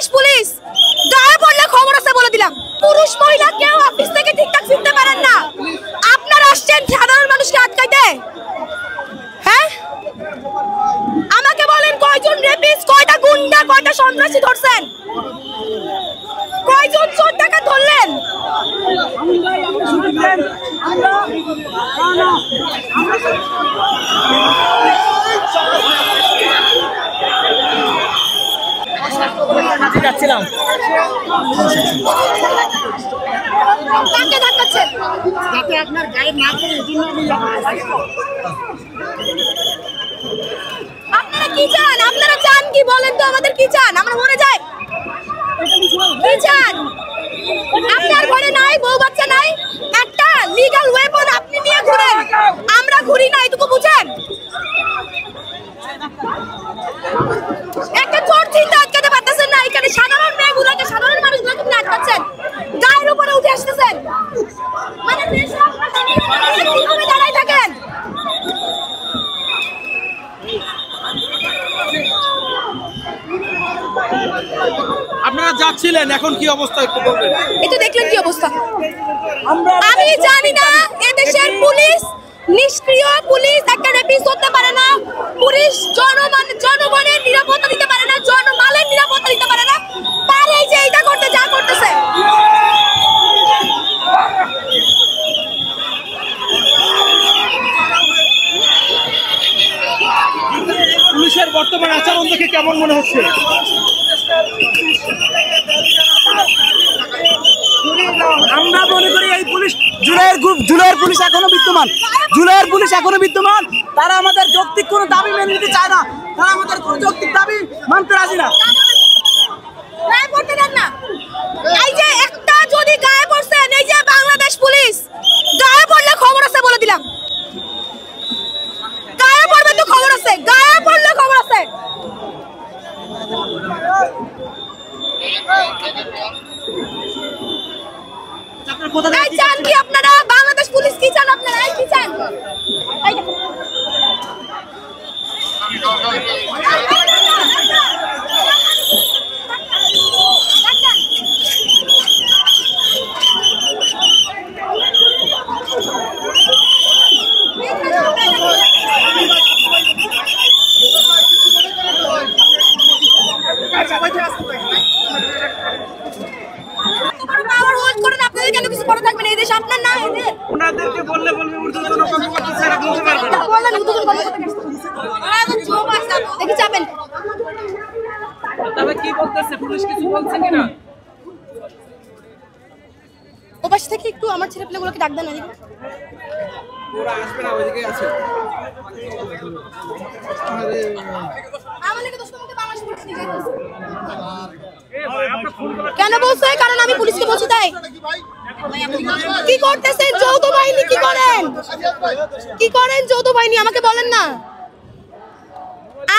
Bangladesh police গায়ে পড়লে খবর আছে বলে দিলাম। পুরুষ মহিলা কেউ অফিস থেকে ঠিকঠাক ফিরতে পারেন না। আপনারা আসছেন সাধারণ মানুষকে আটকাইতে। হ্যাঁ, আমাকে বলেন কয়জন রেপিস্ট, কয়টা গুন্ডা, কয়টা সন্ত্রাসী ধরছেন, কয়জন চোর ডাকাত ধরলেন? যাচ্ছিলাম কাকে ধাক্কাচ্ছেন? যাতে আপনার গায়ে না পড়ে আপনারা কি চান? আপনারা চান কি বলেন তো? আমাদের কি চান? আমরা মরে যাই? কি চান? আপনার ঘরে নাই, বউ বাচ্চা নাই, একটা লিগ্যাল ওয়েপন আপনি নিয়ে ঘুরেন, আমরা ঘুরি না, এটুকু বুঝেন? একটা চোর চিন্তা আটকাতে পারতেছেন না। এখানে সাধারণ মেয়েগুলোকে, সাধারণ মানুষগুলোকে আপনি আটকাচ্ছেন, গায়ের উপরে উঠে আসতেছেন। মানে কিভাবে দাঁড়ায় থাকেন? আপনারা যাচ্ছিলেন, এখন কি অবস্থা একটু বলবেন? এই তো দেখলেন কি অবস্থা। আমি জানি না এদেশের পুলিশ নিষ্ক্রিয়, পুলিশ একটা রেপিস্ট করতে পারে না, পুলিশ জনগণের নিরাপত্তা দিতে পারে না, জনমালের নিরাপত্তা দিতে পারে না, পারে যে এটা করতে যা করতেছে। পুলিশের বর্তমান আচরণ দেখে কেমন মনে হচ্ছে? আমরা মনে করি এই পুলিশ জুলাইয়ের পুলিশ এখনো বিদ্যমান, জুলাইয়ের পুলিশ এখনো বিদ্যমান। তারা আমাদের যৌক্তিক কোনো দাবি মেনে নিতে চায় না, তারা আমাদের কোনো যৌক্তিক দাবি মানতে রাজি না। গায়ে পড়তে দেন না। এই যে একটা যদি গায়ে পড়ছেন, এই যে বাংলাদেশ পুলিশ গায়ে পড়লে খবর আছে বলে দিলাম। গায়ে পড়বে তো খবর আছে, গায়ে পড়লে খবর আছে। এই চান কি আপনারা? বাংলাদেশ পুলিশ কি চান আপনারা? এই কি চান? এই দেখুন। কেন কিছু করে থাকবেন? এই দেশ আপনার না, ওনাদেরকে বললে বলবে ঊর্ধ্বতন কর্মকর্তা স্যার বলতে পারবেন না। বলেন ঊর্ধ্বতন কর্মকর্তা দেখি যাবেন। তবে কি বলতেছে পুলিশ, কিছু বলছে কিনা? ওপাশ থেকে একটু আমার ছেলেপেলেগুলোকে ডাক দেন। এদিকে ওরা আসবে না, ওইদিকে আছে। কেন বলছে? কারণ আমি পুলিশকে বলছি তাই। কি করতেছেন যৌথ বাহিনী? কি করেন? কি করেন যৌথ বাহিনী? আমাকে বলেন না।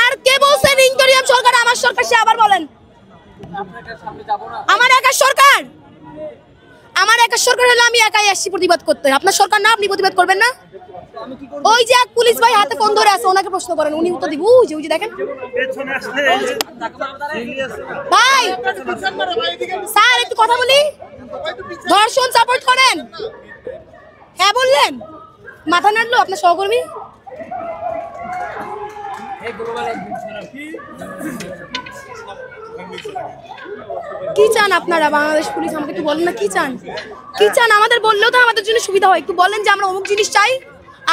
আর কে বলছেন ইন্টারিয়াম সরকার? আমার সরকার, সে আবার বলেন। আমার একার সরকার, আমার একার সরকার হলে আমি একাই আসছি প্রতিবাদ করতে। আপনার সরকার না, আপনি প্রতিবাদ করবেন না? ওই যে এক পুলিশ ভাই হাতে ফোন ধরে আছে, ওনাকে প্রশ্ন করেন, উনি উত্তর দিব। ওই যে দেখেন ভাই, স্যার একটু কথা বলি। ধর্ষণ সাপোর্ট করেন? হ্যাঁ বললেন, মাথা নাড়লো আপনার সহকর্মী। কি চান আপনারা? বাংলাদেশ পুলিশ আমাকে একটু বলেন না, কি চান? কি চান? আমাদের বললেও তো আমাদের জন্য সুবিধা হয়। একটু বলেন যে আমরা অমুক জিনিস চাই,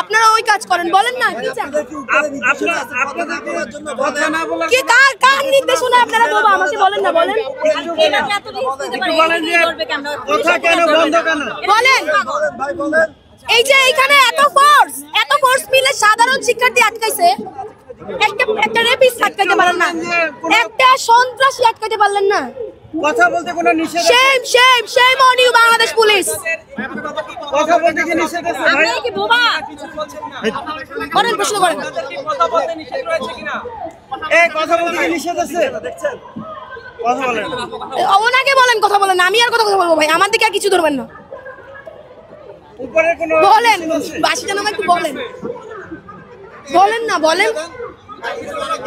আপনারা ওই কাজ করেন। বলেন না কি চান? কি কার নির্দেশনা আপনারা দেবো? আমাকে বলেন না, বলেন। বলেন এই যে এইখানে এত ফোর্স মিলে সাধারণ শিক্ষার্থী আটকাইছে, একটা রেপিস্ট আটকাইতে পারেন না, একটা সন্ত্রাসী আটকাইতে পারলেন না। কথা বলতে কোনো নিষেধ? Shame on you Bangladesh police. কথা বলতে কি নিষেধ আছে ভাই? আপনি কি বোবা? করেন, প্রশ্ন করেন। কথা বলতে নিষেধ রয়েছে কিনা? এই কথা বলতে কি নিষেধ আছে? দেখছেন, কথা বলেন। ওনাকে বলেন কথা বলেন, আমি আর কথা বলবো ভাই? আমার দিকে আর কিছু ধরবেন না। উপরে কোনো বলেন, বাসি জানামা একটু বলেন। বলেন না, বলেন।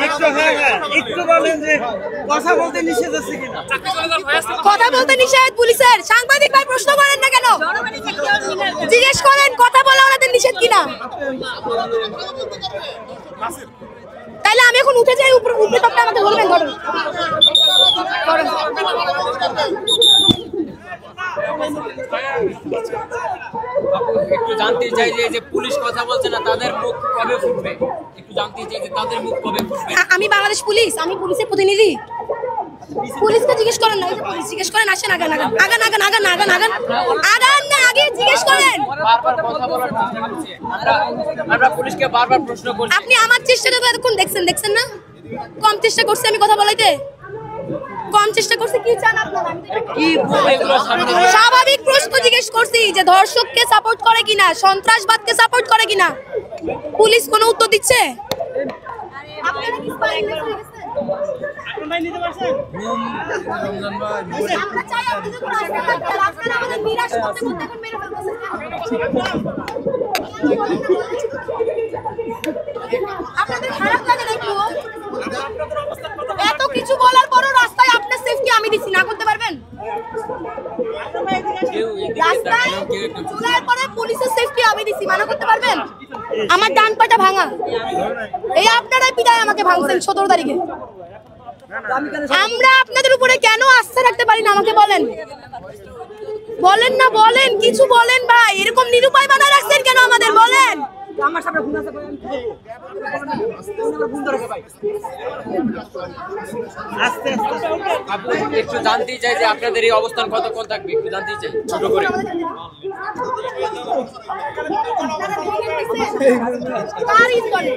একটু হ্যাঁ হ্যাঁ একটু বলেন যে কথা বলতে নিষেধ আছে কিনা। কথা বলতে নিষেধ পুলিশের, সাংবাদিক ভাই প্রশ্ন করেন না কেন? জিজ্ঞেস করেন কথা বলা ওনাদের নিষেধ কিনা। তাইলে আমি এখন উঠে যাই উপরে, উপরে তখন আমাকে ধরবেন। ধরুন একটু জানতে চাই যে এই যে পুলিশ কথা বলছে না, তাদের মুখ কবে ফুটবে? একটু জানতে চাই যে তাদের মুখ কবে ফুটবে? আমি বাংলাদেশ পুলিশ, আমি পুলিশের প্রতিনিধি। পুলিশকে জিজ্ঞেস করেন না, এই যে পুলিশ জিজ্ঞেস করেন, আসেন আগান আগান আগান আগান আগান আগান আগান আগান না, আগে জিজ্ঞেস করেন। বারবার কথা বলার চেষ্টা করছি আমরা পুলিশকে বারবার প্রশ্ন করছি। আপনি আমার চেষ্টাটা তো এতক্ষণ দেখছেন না? কম চেষ্টা করছি আমি কথা বলাইতে, কম চেষ্টা করছি। কি চান আপনারা? কি এগুলো সামনে স্বাভাবিক প্রশ্ন জিজ্ঞেস করছি যে ধর্ষককে সাপোর্ট করে কিনা, সন্ত্রাসবাদকে সাপোর্ট করে কিনা। পুলিশ কোনো উত্তর দিচ্ছে? আপনারা কি স্পাই হয়ে গেছেন? আপনারা নিতে পারছেন? আমরা চাই আপনি যখন রাস্তায় থাকবেন, আপনারা আমাদের নিরাশ করতে করতে এখন মেরে ফেলতেছেন। আপনাদের খারাপ লাগে না একটু? এত কিছু বলার পরও রাস্তায় আপনার সেফটি আমি দিছি, না করতে পারবেন? রাস্তায় চলার পরে পুলিশের সেফটি আমি দিছি, মানা করতে পারবেন? আমার ডান পাটা ভাঙা, এই আপনারাই বিদায় আমাকে ভাঙছেন 17 তারিখে। আমরা আপনাদের উপরে কেন আস্থা রাখতে পারি না আমাকে বলেন। বলেন না, বলেন কিছু বলেন ভাই। এরকম নিরুপায় বানায় রাখছেন কেন আমাদের, বলেন। আমার সামনে ফোন আছে আস্তে আস্তে আপু একটু জানতে চাই যে আপনাদের এই অবস্থান কতক্ষণ থাকবে, একটু জানতে চাই ছোট করে। কার ইস করে